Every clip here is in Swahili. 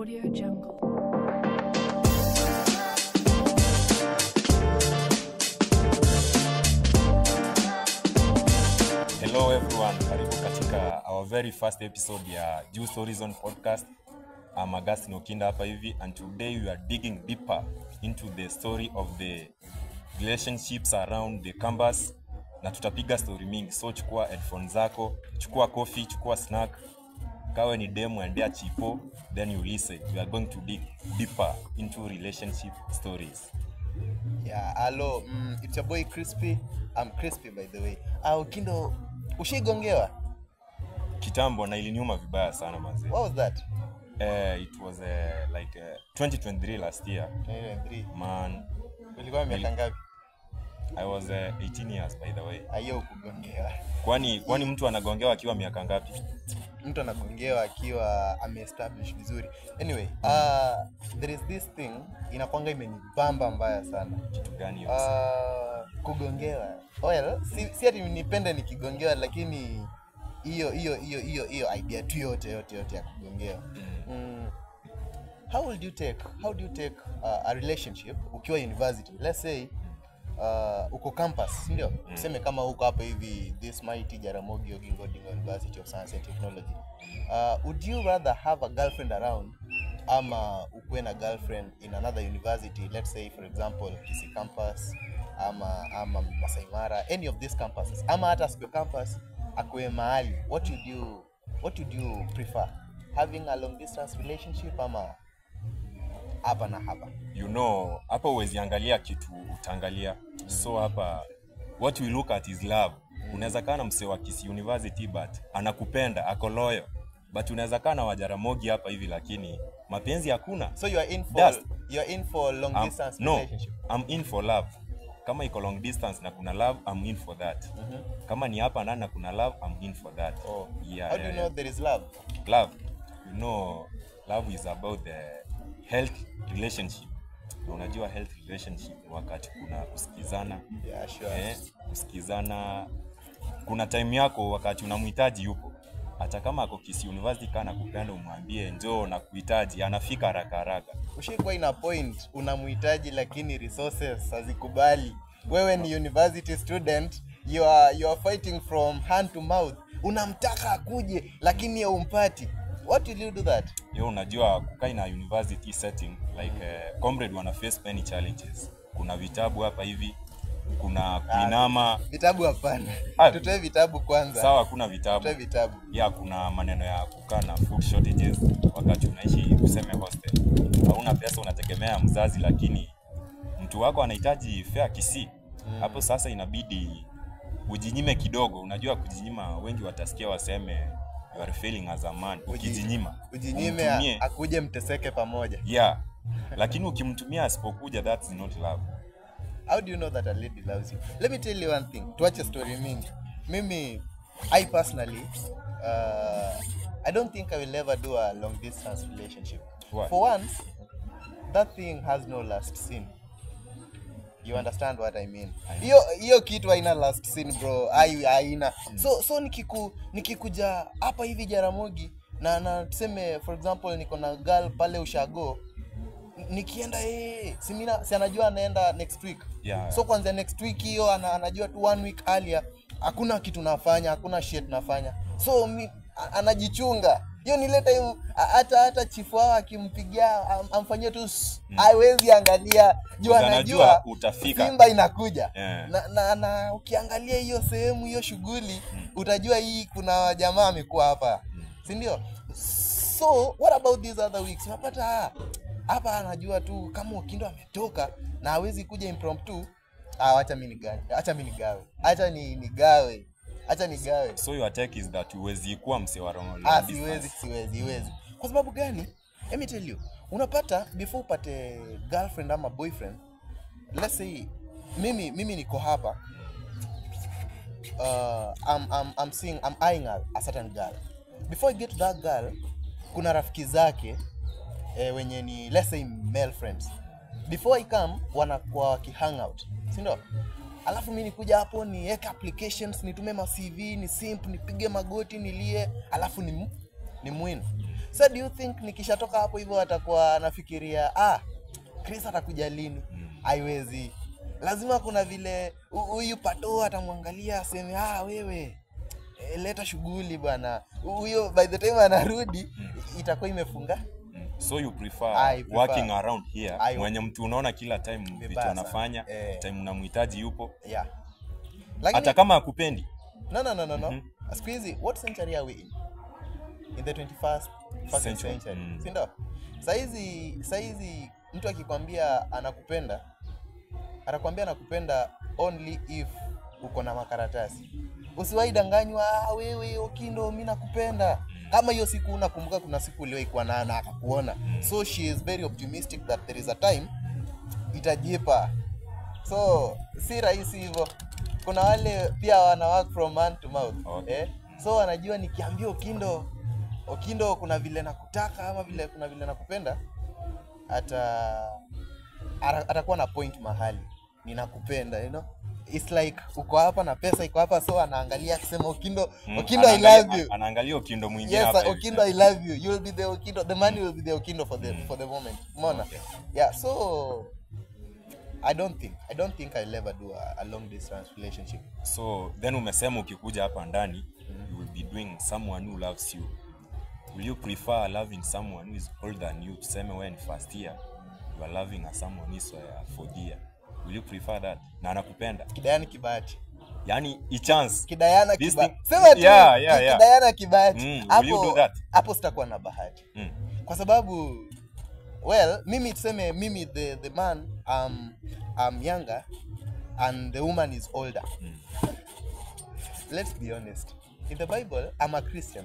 Audio Jungle. Hello everyone, karibu katika our very first episode ya Juice Horizon podcast. I'm Augustine Okinda hapa hivi, and today we are digging deeper into the story of the relationships around the campus, na tutapiga story mingi. So chukua headphones zako, chukua coffee, chukua snack, kawe ni demo endea chipo, then you listen. We are going to dig deeper into relationship stories. Yeah, hello, it's your boy Crispy. I'm Crispy by the way. Okindo, ushigongewa? Kitambo na iliniuma vibaya sana manze. What was that? It was 2023 last year. 2023. Man, Ulikuwa miaka ngapi? I was 18 years by the way. Ayo kugongewa. Kwani mtu anagongewa akiwa miaka ngapi? Mtu anagongewa akiwa ameestablish vizuri. Anyway, there is this thing inakwanga imenibamba mbaya sana. Kitu gani hiyo? Kugongewa. Well, si ati nipende nikigongewa, lakini hiyo idea tu yote ya kugongewa. How do you take a relationship ukiwa university? Let's say uko campus, ndio? Tuseme kama uko hapa hivi this mighty Jaramogi Oginga Odinga University of Science and Technology. Would you rather have a girlfriend around ama ukuwe na girlfriend in another university, let's say for example Kisii campus ama Masai Mara, any of these campuses, ama hata Square campus akuwe mahali? What would you prefer, having a long distance relationship ama hapa na hapa? You know, hapa uwezi angalia kitu utaangalia. So hapa what we look at is love. Unaweza kaa na msee wa Kisii University but anakupenda, ako loyal. But unaweza kaa na wa Jaramogi hapa hivi lakini mapenzi hakuna. So you are in for long distance relationship? No, I'm in for love. Kama iko long distance na kuna love, I'm in for that. Kama ni hapa na kuna love, I'm in for that. Oh. Yeah. How do you know there is love? Love. You know, love is about the health relationship. Unajua health relationship wakati kuna kusikizana. Yeah, sure. Kusikizana. Kuna time yako wakati unamhitaji yupo. Hata kama ako Kisii University kana kupenda umwambie njoo na kuhitaji, anafika haraka. Ushikwa ina point unamhitaji lakini resources hazikubali. Wewe ni university student, you are fighting from hand to mouth. Unamtaka akuje lakini haumpati. What will you do that? Unajua kukaa na university setting like comrade wana face many challenges. Kuna vitabu hapa hivi, kuna kuinama. Vitabu hapana. Tutoe vitabu kwanza. Sawa, kuna vitabu. Tutoe vitabu. Yeah, kuna maneno ya kukaa na food shortages wakati unaishi tuseme hostel. Hauna pesa, unategemea mzazi lakini mtu wako anahitaji fare Kisii. Hapo sasa inabidi ujinyime kidogo. Unajua kujinyima wengi watasikia waseme you are failing as a man. Ujinyime akuje mteseke pamoja. Yeah. Lakini ukimtumia asipokuja, that's not love. How do you know that a lady loves you? Let me tell you one thing. Tuache story mingi. I personally I don't think I will ever do a long distance relationship. Why? For once, that thing has no last scene. You understand what I mean? Hiyo kitu haina last scene bro. Haina. So nikikuja hapa hivi Jaramogi na tuseme for example niko na girl pale Ushago, nikienda si anajua anaenda next week. Yeah. So kwanza next week hiyo anajua tu 1 week earlier hakuna kitu nafanya, hakuna shit nafanya. So anajichunga. Hiyo nileta hata chifu wao akimpigia amfanyie tu haiwezi angalia juu anajua utafika. Simba inakuja. Yeah. Na ukiangalia hiyo sehemu hiyo shughuli utajua hii kuna jamaa amekuwa hapa. Si ndio? So what about these other weeks? Unapata hapa anajua tu kama Okindo ametoka na hawezi kuja impromptu. Acha mimi nigawe. So your take is that uwezi kuwa mse wa wrong. Siwezi. Kwa sababu gani? Let me tell you. Unapata before upate girlfriend ama boyfriend, let's say mimi niko hapa, I'm eyeing a certain girl. Before I get to that girl, kuna rafiki zake wenye ni let's say male friends. Before I come wanakuwa wakihang-out, si ndio? Alafu mimi nikuja hapo niweke applications, nitume ma CV, ni simp, nipige magoti, nilie, alafu ni mwin. So do you think nikishatoka hapo hivyo atakuwa anafikiria Chris atakuja lini? Haiwezi. Lazima kuna vile huyu pato atamwangalia aseme wewe leta shughuli bwana. Huyo by the time anarudi itakuwa imefunga. So you prefer working around here mwenye mtu unaona kila time vitu anafanya, time unamhitaji yupo. Yeah. Hata kama akupendi. No. Squeezy, what century are we in? In the 21st century. Si ndio? Saizi mtu akikwambia anakupenda, atakwambia anakupenda only if uko na makaratasi. Usiwahi danganywa wewe Okindo mimi nakupenda. Kama hiyo siku unakumbuka kuna siku uliyoikuwa na akakuona. So she is very optimistic that there is a time itajipa. So si rahisi hivyo. Kuna wale pia wana work from hand to mouth. Okay. So anajua nikiambia Okindo kuna vile nakutaka ama vile kuna vile nakupenda, atakuwa na point mahali ninakupenda, you know. It's like uko hapa na pesa iko hapa, so anaangalia akisema Okindo I love you. Anaangalia Okindo mwingine hapa. Yes, Okindo I love you. You will be the Okindo. The money will be the Okindo for the moment. Mona. Okay. Yeah, so I don't think I'll ever do a long distance relationship. So then umesema ukikuja hapa ndani you will be doing someone who loves you. Will you prefer loving someone who is older than you? Tuseme wewe ni first year, you are loving someone who is fourth year. Will you prefer that? Na anakupenda. Kidayana kibahati. Yani i chance. Kidayana kibahati. Sema tu. Yeah. Kidayana kibahati. Will you do that? Hapo sitakuwa na bahati. Kwa sababu mimi tuseme mimi the man I'm younger and the woman is older. Let's be honest. In the Bible, I'm a Christian.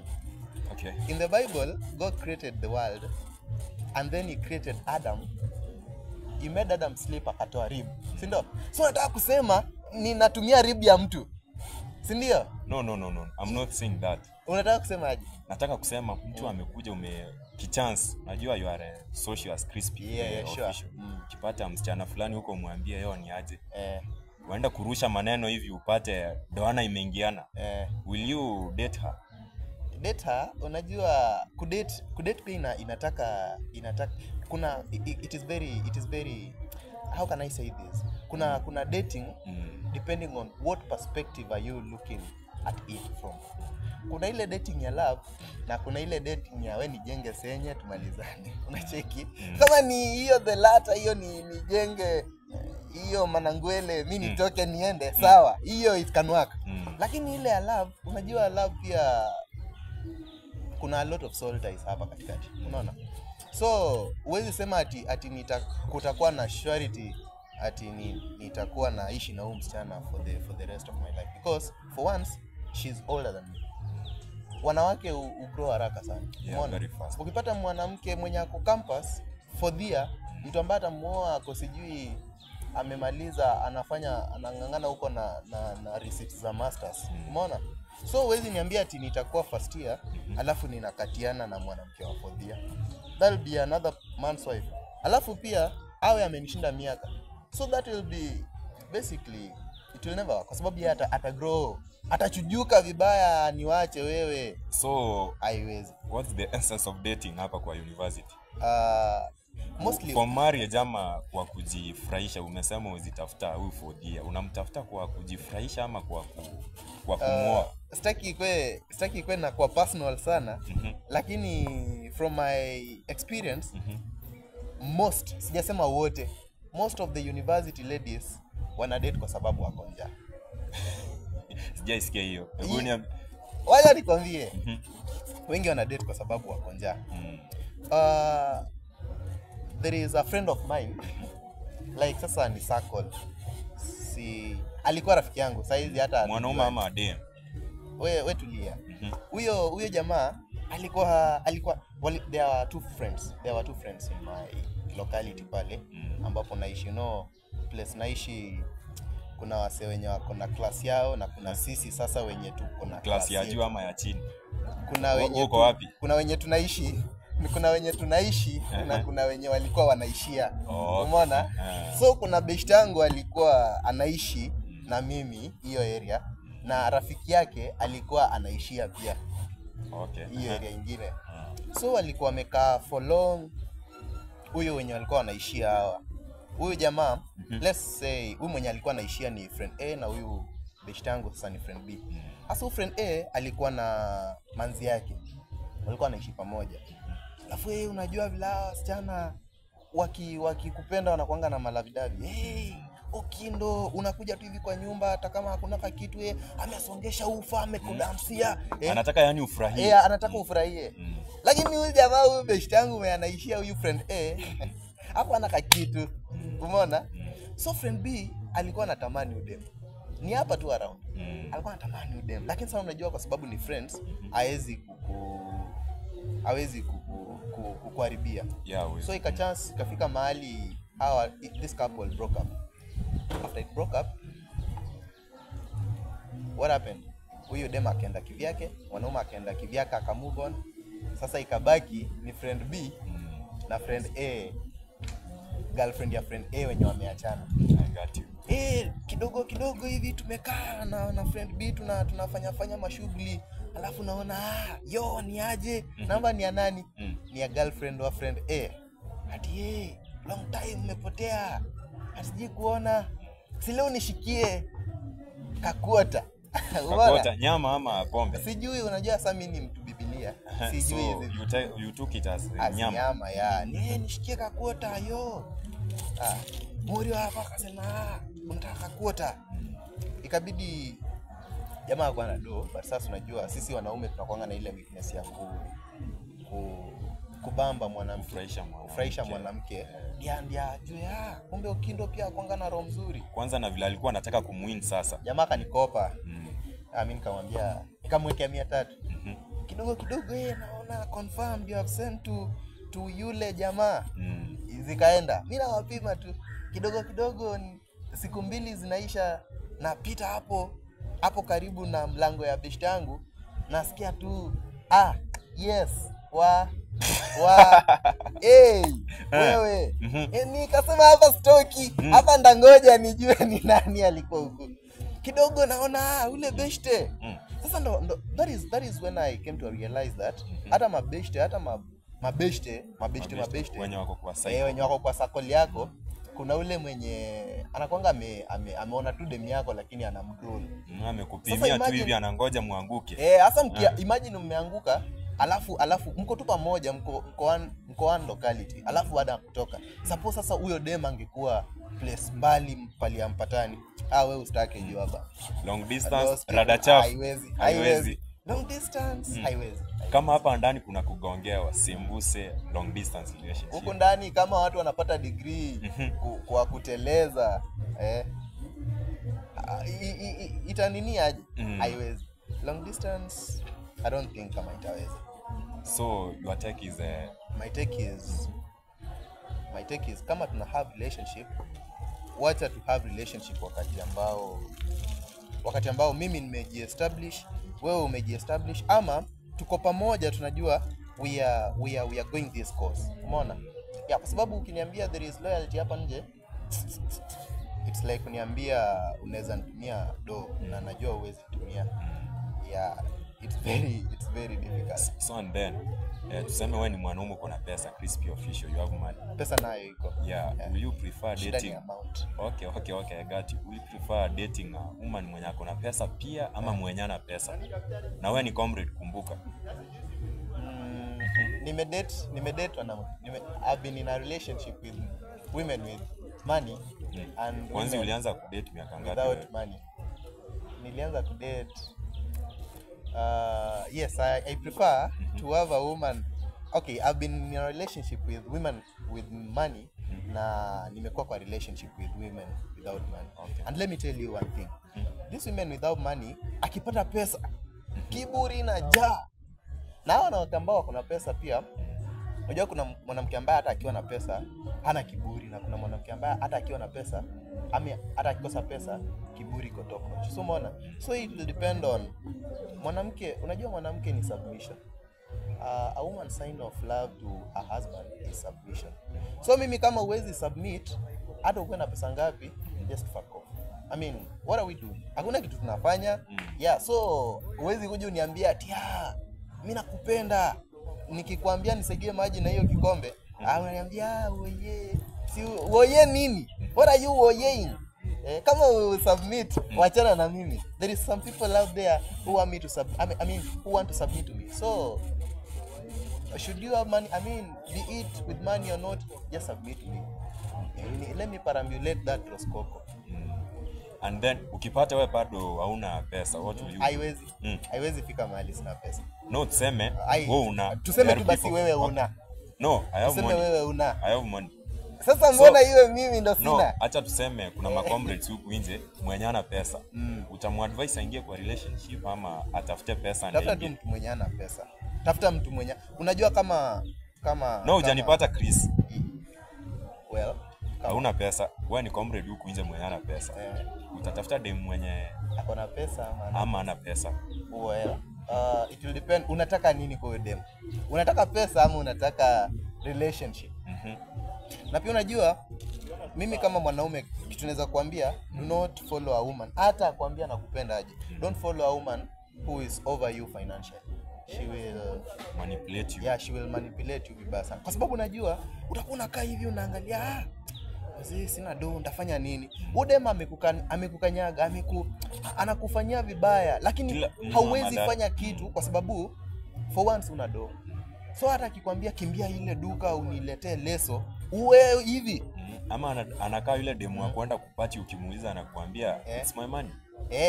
Okay. In the Bible, God created the world and then he created Adam. He made Adam sleep akatoa rib. Si ndio? So nataka kusema ninatumia rib ya mtu. Si ndio? No. I'm not saying that. Unataka kusema aje? Nataka kusema mtu amekuja kichance. Najua you are social as crispy. Yeah, sure. Ukipata msichana fulani huko mwambie yeye ni aje. Waenda kurusha maneno hivi upate doana imeingiana. Will you date her? Date her, unajua kudate pia inataka kuna it is very how can I say this? Kuna dating depending on what perspective are you looking at it from. Kuna ile dating ya love na kuna ile dating ya wewe nijenge senye tumalizane. Unacheki? Kama ni hiyo the latter, hiyo ni nijenge hiyo manangwele mimi nitoke niende, sawa. Hiyo it can work. Lakini ile ya love, unajua love pia kuna a lot of soul ties hapa katikati. Unaona? So, huwezi sema ati kutakuwa na surety ati nitakuwa naishi na huyu msichana for the rest of my life, because for once she's older than me. Wanawake ugrow haraka sana. Umeona? Ukipata mwanamke mwenye ako campus for year, mtu ambaye atamuoa ako sijui amemaliza anangangana huko na receipts za masters. Umeona? So huwezi niambia ati nitakuwa first year alafu ninakatiana na mwanamke wa fourth year. That'll be another man's wife. Alafu pia awe amenishinda miaka. So that will be basically it will never work, kwa sababu yeye atagrow, atachujuka vibaya niwache wewe. So haiwezi. What's the essence of dating hapa kwa university? Mostly for marriage ama kwa kujifurahisha. Umesema uzitafuta huyu for year, unamtafuta kwa kujifurahisha ama kwa kumuoa? Sitaki kwe na kwa personal sana, lakini from my experience sijasema wote, most of the university ladies wana date kwa sababu wako njaa. Sijaisikia hiyo. Wacha nikwambie. Wengi wana date kwa sababu wako njaa. There is a friend of mine, like sasa ni circle. Alikuwa rafiki yangu, saizi hata mwanaume ama dem. Wewe tulia. Huyo jamaa alikuwa there were two friends in my locality pale ambapo naishi, place naishi. Kuna wase wenye wako na class yao na kuna sisi sasa wenye tuko na class ya juu ama ya chini. Kuna wenye uko wapi? Kuna wenye tunaishi na kuna wenye walikuwa wanaishia. Umeona? So kuna best yangu alikuwa anaishi na mimi hiyo area, na rafiki yake alikuwa anaishia pia. Okay. Hiyo area nyingine. So walikuwa wamekaa for long. Huyo wenye walikuwa wanaishia hawa. Huyu jamaa, let's say huyu mwenye alikuwa anaishia ni friend A na huyu best yangu sasa ni friend B. Sasa huyu friend A alikuwa na manzi yake. Walikuwa wanaishi pamoja. Alafu yeye unajua vile wasichana wakikupenda wanakuanga na malavidavi. Hey, Okindo unakuja tu hivi kwa nyumba hata kama hakuna kitu, yeye amesongesha ufa amekudamsia. Anataka yani ufurahie. Anataka ufurahie. Lakini huyu jamaa huyu best yangu anaishia huyu friend A. Hapo ana kitu. Umeona? So friend B alikuwa anatamani udem. Ni hapa tu around. Alikuwa anatamani udem. Lakini sasa unajua kwa sababu ni friends, hawezi kukuharibia. So ikafika mahali this couple broke up. After it broke up, what happened? Huyo dem akaenda kivyake, mwanaume akaenda kivyake aka move on. Sasa ikabaki ni friend B na friend A, girlfriend ya friend A wenye wameachana. I got you. Kidogo hivi tumekaa na friend B tunafanya mashughuli. Alafu naona yo ni aje? Namba ni ya nani? Ni ya girlfriend wa friend A. Hadi long time umepotea. Asije kuona. Si leo nishikie kakuota. Kakuota nyama ama pombe? Sijui, unajua sasa mimi ni mtu Biblia. Sijui hizi. So you took it as nyama. Nyama ya. Nishikie kakuota yo. Muri hapa akasema unataka kakuota. Ikabidi jamaa kwa na do, but sasa unajua sisi wanaume tunakuanga na ile weakness ya kubamba mwanamke, kufurahisha mwanamke. Ndia juu kumbe Okindo pia kwanga na roho mzuri. Kwanza na vile alikuwa anataka kumwin sasa. Jamaa kanikopa. Mimi nikamwambia, nikamwekea 300. Kidogo naona confirmed you have sent to yule jamaa. Zikaenda. Mimi nawapima tu. Kidogo siku 2 zinaisha, napita hapo karibu na mlango ya best yangu, nasikia tu yes wewe. Nikasema hapa stoki, hapa ndangoja nijue ni nani alikuwa huko. Kidogo naona ule beshte. Sasa ndo that is when I came to realize that hata mabeshte, mabeshte wenye wako kwa cycle. Wenye wako kwa circle yako, kuna ule mwenye anakuanga ameona tu dem yako lakini anamdroll. Amekupimia tu hivi anangoja muanguke. Sasa imagine mmeanguka, alafu mko tu pamoja, mko one locality, alafu baada kutoka. Suppose sasa huyo dem angekuwa place mbali pali ampatani. Wewe ustake hiyo hapa. Long distance rada chafu. Haiwezi. Long distance haiwezi. Kama hapa ndani kuna kugongewa, sembuse long distance relationship. Huko ndani kama watu wanapata degree kwa kuteleza, itanini aje? Haiwezi. Long distance I don't think kama itaweza. So your take is my take is kama tuna have relationship, wacha to have relationship wakati ambao mimi nimejiestablish, wewe umejiestablish, ama tuko pamoja tunajua we are going this course. Umeona? Kwa sababu ukiniambia there is loyalty hapa nje, it's like uniambia unaweza nitumia do na najua uwezi tumia. It's very difficult. So and then tuseme wewe ni mwanaume uko na pesa, crispy official, you have money. Pesa nayo iko. Will you prefer dating? Okay, I got you. Will you prefer dating a woman mwenye ako na pesa pia ama mwenye ana pesa? Na wewe ni comrade, kumbuka. Nimedate I've been in a relationship with women with money and kwanza ulianza kudate miaka ngapi? Without money. Nilianza kudate yes, I prefer to have a woman. Okay, I've been in a relationship with women with money na nimekuwa kwa relationship with women without money. Okay. And let me tell you one thing. These women without money, akipata pesa, kiburi na jaa. Na hao wanawake ambao wako na pesa pia, unajua kuna mwanamke ambaye hata akiwa na pesa hana kiburi, na kuna mwanamke ambaye hata akiwa na pesa hata akikosa pesa kiburi iko top notch. So umeona? So it will depend on mwanamke. Unajua mwanamke ni submission. A woman sign of love to her husband is submission. So mimi kama uwezi submit hata uwe na pesa ngapi, just fuck off. I mean, what are we doing? Hakuna kitu tunafanya. So uwezi kuja uniambia ati mimi nakupenda, nikikwambia nisaidie maji na hiyo kikombe ananiambia oye, si oye nini, what are you oyeing? Kama submit wachana na mimi. There is some people out there who want me to who want to submit to me. So should you have money, be it with money or not, just submit to me. Let me perambulate that Roscoco. And then ukipata wewe bado hauna pesa, what will you do? Haiwezi fika mahali sina pesa. No, tuseme wewe una. Tuseme tu basi wewe una. No, I have money. Wewe una. I have money. Sasa mbona iwe mimi ndo sina? No, acha tuseme kuna macomrades huku nje mwenye ana pesa. Utamuadvise aingie kwa relationship ama atafute pesa ndio? Tafuta tu mtu mwenye ana pesa. Tafuta mtu mwenye. Unajua kama no, hujanipata Chris. Well, hauna pesa. Wewe ni comrade huku nje mwenye ana pesa. Utatafuta dem mwenye ako na pesa ama ana pesa. Well, it will depend unataka nini kwa hiyo dem. Unataka pesa ama unataka relationship? Na pia unajua mimi kama mwanaume kitu naweza kuambia, do not follow a woman. Hata kuambia nakupenda aje, don't follow a woman who is over you financially. She will manipulate you. Yeah, she will manipulate you vibaya sana. Kwa sababu unajua utakuwa unakaa hivi unaangalia sina do nitafanya nini? Udema amekukanyaga, anakufanyia vibaya, lakini hauwezi fanya kitu kwa sababu for once una do. So hata akikwambia kimbia ile duka uniletee leso, uwe hivi. Ama anakaa yule demu wa kwenda kupati, ukimuuliza anakuambia it's my money.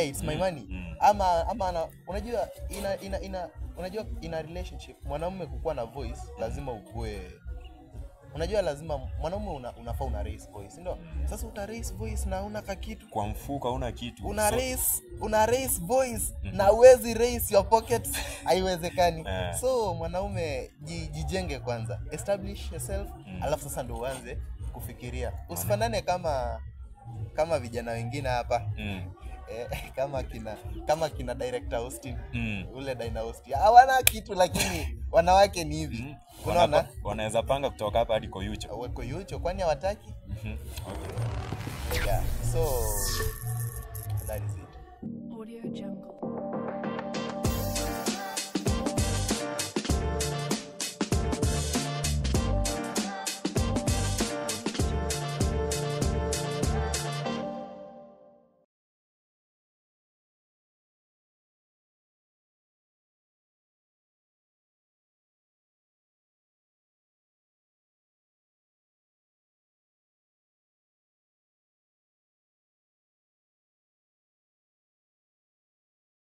It's my money. Ama unajua unajua in a relationship mwanamume kukuwa na voice lazima ukue. Unajua lazima mwanamume unafaa una raise voice, ndio? Sasa uta raise voice na una kitu kwa mfuko, una kitu. Una raise voice na uwezi raise your pockets, haiwezekani. So mwanaume jijenge kwanza. Establish yourself, alafu sasa ndio uanze kufikiria. Usifanane kama vijana wengine hapa. Kama kina director Austin, ule Dina Austin. Hawana kitu lakini wanawake ni hivi. Unaona? Wanaweza panga kutoka hapa hadi Koyucho. Koyucho kwani hawataki? Okay. Yeah. So that is it. Audio Jungle.